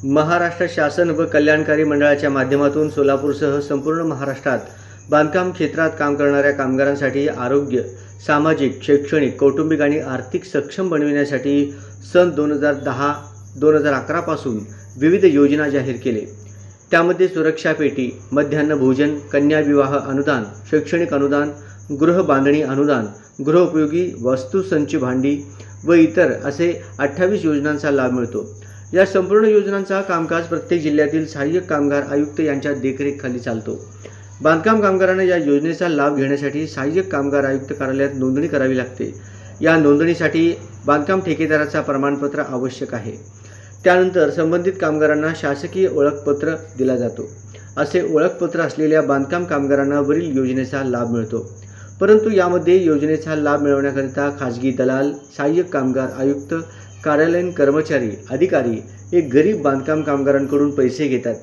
महाराष्ट्र शासन व कल्याणकारी मंडळाच्या माध्यमातून सोलापूरसह संपूर्ण महाराष्ट्रात बांधकाम क्षेत्रात काम करणाऱ्या कामगारांसाठी आरोग्य, सामाजिक, शैक्षणिक, कौटुंबिक आणि आर्थिक सक्षम बनविण्यासाठी सन 2010-2011 पासून विविध योजना जाहीर केले। त्यामध्ये सुरक्षा पेटी, मध्यान्ह भोजन, कन्या विवाह अनुदान, शैक्षणिक अनुदान, गृह बांधणी अनुदान, गृहोपयोगी वस्तू संच भांडी व इतर असे 28 योजनांचा लाभ मिळतो। या संपूर्ण योजनांचा कामकाज प्रत्येक जिल्ह्यातील सहाय्यक कामगार आयुक्त यांच्या देखरेखीखाली चालतो। बांधकाम कामगारांना या योजनेचा लाभ घेण्यासाठी सहाय्यक कामगार आयुक्त कार्यालयात नोंदणी करावी लागते। या नोंदणीसाठी बांधकाम ठेकेदाराचा प्रमाणपत्र आवश्यक आहे। त्यानंतर संबंधित कामगारांना शासकीय ओळखपत्र दिला जातो। असे ओळखपत्र असलेल्या बांधकाम कामगारांना वरील योजनेचा लाभ मिळतो। परंतु यामध्ये योजनेचा लाभ मिळवण्याकरिता खाजगी दलाल, सहाय्यक कामगार आयुक्त, कार्यालयीन कर्मचारी, अधिकारी हे गरीब बांधकाम कामगारांकडून पैसे घेतात।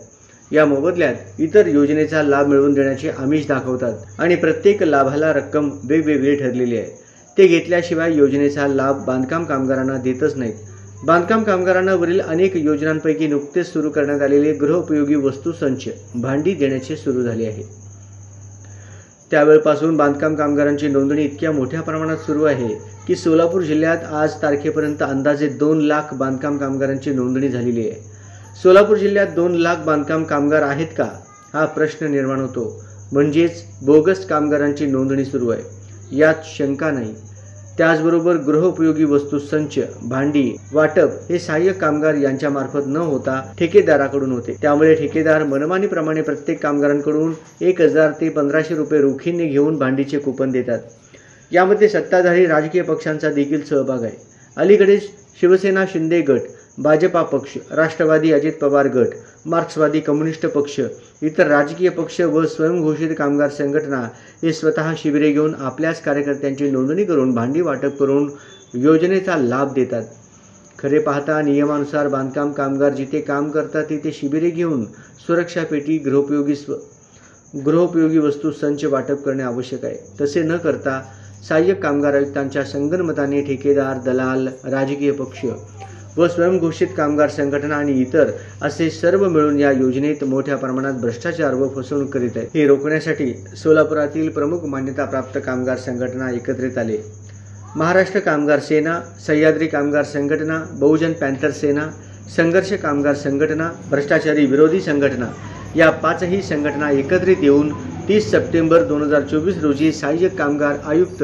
या मोबदल्यात इतर योजनेचा लाभ मिळवून देण्याचे आमिष दाखवतात आणि प्रत्येक लाभाला रक्कम वेगवेगळी ठरलेली आहे। ते घेतल्याशिवाय योजनेचा लाभ बांधकाम कामगारांना देतच नाहीत। बांधकाम कामगारांना वरील अनेक योजनांपैकी नुकतेच सुरू करण्यात आलेले गृहोपयोगी वस्तू संच भांडी देण्याचे सुरू झाले आहे। त्यावेळपासून बांधकाम कामगारांची नोंदणी इतक्या मोठ्या प्रमाणात सुरू आहे की सोलापूर जिल्ह्यात आज तारखेपर्यंत अंदाजे 2 लाख बांधकाम कामगारांची नोंदणी झालेली आहे। सोलापूर जिल्ह्यात 2 लाख बांधकाम कामगार आहेत का हा प्रश्न निर्माण होतो। म्हणजेच बोगस कामगारांची नोंदणी सुरू आहे यात शंका नाही। त्याचबरोबर गृहोपयोगी वस्तू संच भांडी वाटप हे सहाय्यक कामगार यांच्या मार्फत न होता ठेकेदाराकडून होते। त्यामुळे ठेकेदार मनमानीप्रमाणे प्रत्येक कामगारांकडून 1000 ते 1500 रुपये रोखीने घेऊन भांडीचे कुपन देतात। यामध्ये सत्ताधारी राजकीय पक्षांचा देखील सहभाग आहे। अलीकडे शिवसेना शिंदे गट, भाजपा पक्ष, राष्ट्रवादी अजित पवार गट, मार्क्सवादी कम्युनिस्ट पक्ष, इतर राजकीय पक्ष व स्वयंघोषित कामगार संघटना हे स्वतः शिबिरे घेऊन आपल्याच कार्यकर्त्यांची नोंदणी करून भांडी वाटप करून योजनेचा लाभ देतात। खरे पाहता नियमानुसार बांधकाम कामगार जिथे काम करतात तिथे शिबिरे घेऊन सुरक्षा पेटी, गृहोपयोगी वस्तू संच वाटप करणे आवश्यक आहे। तसे न करता सहाय्यक कामगार आयुक्तांच्या संगनमताने ठेकेदार, दलाल, राजकीय पक्ष व स्वयंघोषित कामगार संघटना आणि इतर असे सर्व मिळून या योजनेत मोठ्या प्रमाणात भ्रष्टाचार व फसवणूक करीत आहेत। हे रोखण्यासाठी सोलापुरातील प्रमुख मान्यताप्राप्त कामगार संघटना एकत्रित आले। महाराष्ट्र कामगार सेना, सह्याद्री कामगार संघटना, बहुजन पॅंथर सेना, संघर्ष कामगार संघटना, भ्रष्टाचारी विरोधी संघटना या 5ही संघटना एकत्रित येऊन 30 सप्टेंबर 2024 रोजी सहाय्यक कामगार आयुक्त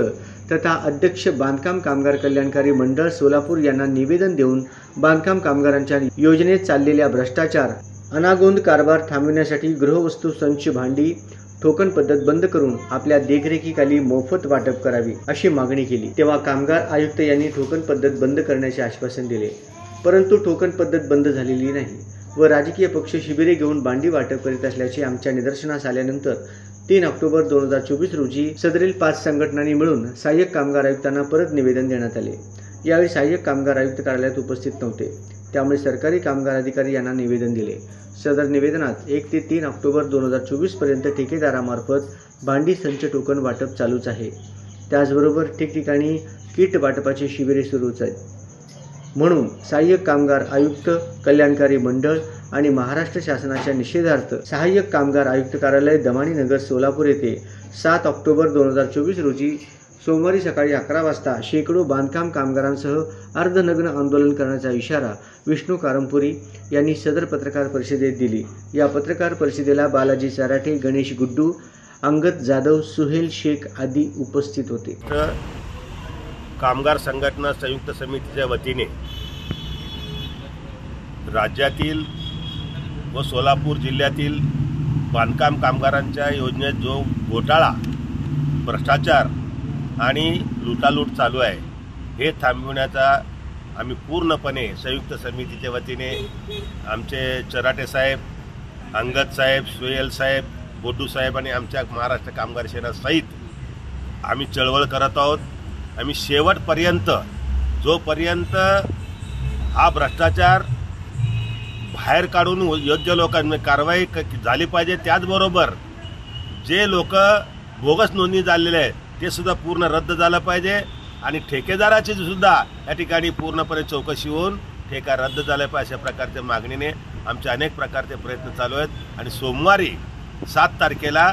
तथा अध्यक्ष बांधकाम कामगार कल्याणकारी मंडळ सोलापूर यांना निवेदन देऊन बांधकाम कामगारांच्या योजनेत चाललेल्या भ्रष्टाचार, अनागोंद कारभार थांबविण्यासाठी गृहवस्तू संच भांडी टोकन पद्धत बंद करून आपल्या देखरेखीखाली मोफत वाटप करावी अशी मागणी केली। तेव्हा कामगार आयुक्त यांनी टोकन पद्धत बंद करण्याचे आश्वासन दिले, परंतु टोकन पद्धत बंद झालेली नाही व राजकीय पक्ष शिबिरे घेऊन भांडी वाटप करीत असल्याचे आमच्या निदर्शनास आल्यानंतर 3 ऑक्टोबर 2024 रोजी सदरील 5 संघटनांनी मिळून सहाय्यक कामगार आयुक्तांना परत निवेदन देण्यात आले। यावेळी सहाय्यक कामगार आयुक्त कार्यालयात उपस्थित नव्हते, त्यामुळे सरकारी कामगार अधिकारी यांना निवेदन दिले। सदर निवेदनात 1 ते 3 ऑक्टोबर 2024 पर्यंत ठेकेदारामार्फत भांडी संच टोकन वाटप चालूच आहे। त्याचबरोबर ठिकठिकाणी किट वाटपाचे शिबिरे सुरूच आहेत। म्हणून सहाय्यक कामगार आयुक्त कल्याणकारी मंडळ आणि महाराष्ट्र शासनाच्या निषेधार्थ सहाय्यक कामगार आयुक्त कार्यालय दमानी नगर सोलापूर येथे 7 ऑक्टोबर 2024 रोजी सोमवारी सकाळी 11 वाजता शेकडो बांधकाम कामगारांसह अर्धनग्न आंदोलन करण्याचा इशारा विष्णू कारंपुरी यांनी सदर पत्रकार परिषदेत दिली। या पत्रकार परिषदेला बालाजी सराठे, गणेश गुड्डू, अंगद जाधव, सुहेल शेख आदी उपस्थित होते। कामगार संघटना संयुक्त समितीच्या वतीने राज्यातील व सोलापूर जिल्ह्यातील बांधकाम कामगारांच्या योजनेत जो घोटाळा, भ्रष्टाचार आणि लुटालूट चालू आहे हे थांबविण्याचा आम्ही पूर्णपणे संयुक्त समितीच्या वतीने आमचे चराटे साहेब, अंगद साहेब, सुहेल साहेब, बोडू साहेब आणि आमच्या महाराष्ट्र कामगार सेना सहित आम्ही चळवळ करत आहोत। आम्ही शेवटपर्यंत जोपर्यंत हा भ्रष्टाचार बाहेर काढून योग्य लोकांवर कारवाई झाली पाहिजे, त्याचबरोबर जे लोक बोगस नोंदणी झालेले आहेत ते सुद्धा पूर्ण रद्द झालं पाहिजे आणि ठेकेदाराची सुद्धा या ठिकाणी पूर्णपणे चौकशी होऊन ठेका रद्द झाला पाहिजे अशा प्रकारच्या मागणीने आमचे अनेक प्रकारचे प्रयत्न चालू आहेत आणि सोमवारी 7 तारखेला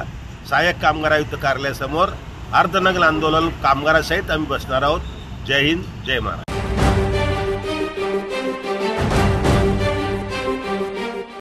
सहाय्यक कामगार आयुक्त कार्यालयासमोर अर्धनग्न आंदोलन कामगारासहित आम्ही बसणार आहोत. जय हिंद, जय महाराष्ट्र.